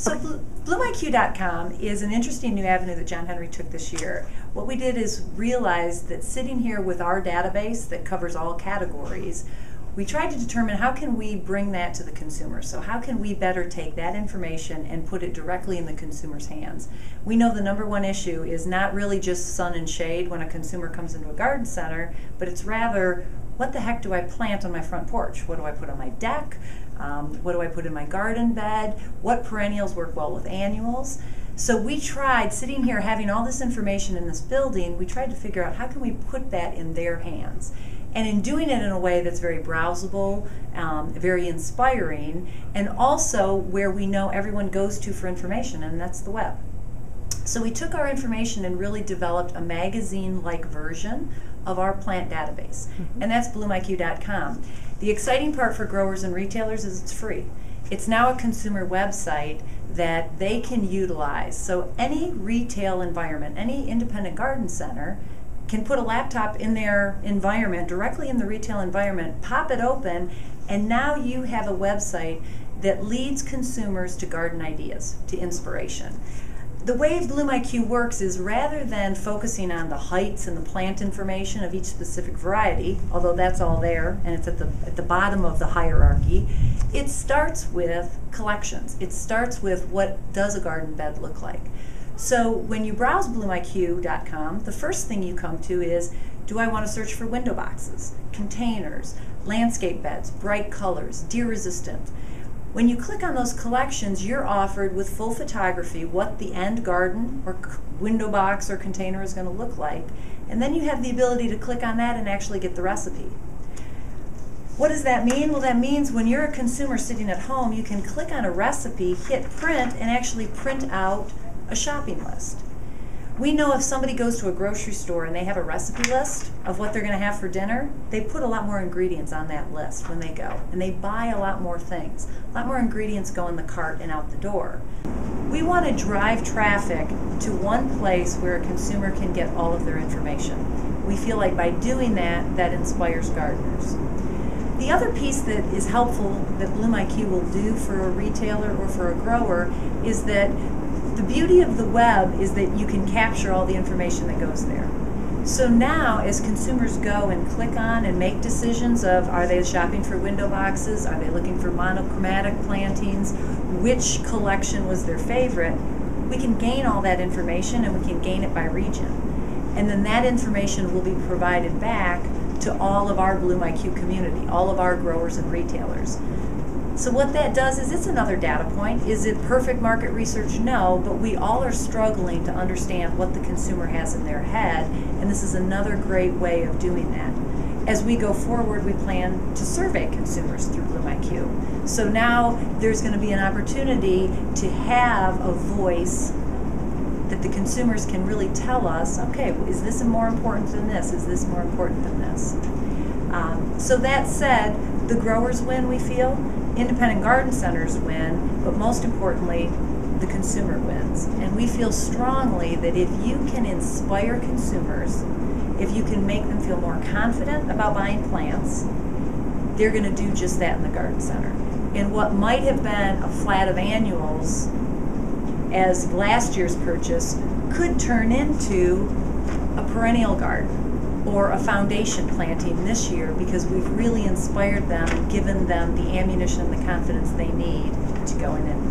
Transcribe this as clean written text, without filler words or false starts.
So BloomIQ.com is an interesting new avenue that John Henry took this year. What we did is realize that sitting here with our database that covers all categories, we tried to determine how can we bring that to the consumer. So how can we better take that information and put it directly in the consumer's hands? We know the number one issue is not really just sun and shade when a consumer comes into a garden center, but it's rather, what the heck do I plant on my front porch? What do I put on my deck? What do I put in my garden bed? What perennials work well with annuals? So we tried, sitting here having all this information in this building, we tried to figure out how can we put that in their hands. And in doing it in a way that's very browsable, very inspiring, and also where we know everyone goes to for information, and that's the web. So we took our information and really developed a magazine-like version of our plant database, and that's BloomIQ.com. The exciting part for growers and retailers is it's free. It's now a consumer website that they can utilize. So any retail environment, any independent garden center can put a laptop in their environment, directly in the retail environment, pop it open, and now you have a website that leads consumers to garden ideas, to inspiration. The way BloomIQ works is rather than focusing on the heights and the plant information of each specific variety, although that's all there and it's at the bottom of the hierarchy, it starts with collections. It starts with what does a garden bed look like. So when you browse BloomIQ.com, the first thing you come to is, do I want to search for window boxes, containers, landscape beds, bright colors, deer resistant? When you click on those collections, you're offered with full photography what the end garden or window box or container is going to look like, and then you have the ability to click on that and actually get the recipe. What does that mean? Well, that means when you're a consumer sitting at home, you can click on a recipe, hit print, and actually print out a shopping list. We know if somebody goes to a grocery store and they have a recipe list of what they're going to have for dinner, they put a lot more ingredients on that list when they go, and they buy a lot more things. A lot more ingredients go in the cart and out the door. We want to drive traffic to one place where a consumer can get all of their information. We feel like by doing that, that inspires gardeners. The other piece that is helpful that BloomIQ will do for a retailer or for a grower is that the beauty of the web is that you can capture all the information that goes there. So now, as consumers go and click on and make decisions of, are they shopping for window boxes, are they looking for monochromatic plantings, which collection was their favorite, we can gain all that information and we can gain it by region. And then that information will be provided back to all of our BloomIQ community, all of our growers and retailers. So what that does is it's another data point. Is it perfect market research? No, but we all are struggling to understand what the consumer has in their head, and this is another great way of doing that. As we go forward, we plan to survey consumers through BloomIQ. So now there's going to be an opportunity to have a voice that the consumers can really tell us, okay, is this more important than this? Is this more important than this? So that said, the growers win, we feel. Independent garden centers win, but most importantly, the consumer wins. And we feel strongly that if you can inspire consumers, if you can make them feel more confident about buying plants, they're going to do just that in the garden center. And what might have been a flat of annuals as last year's purchase could turn into a perennial garden or a foundation planting this year, because we've really inspired them and given them the ammunition and the confidence they need to go in and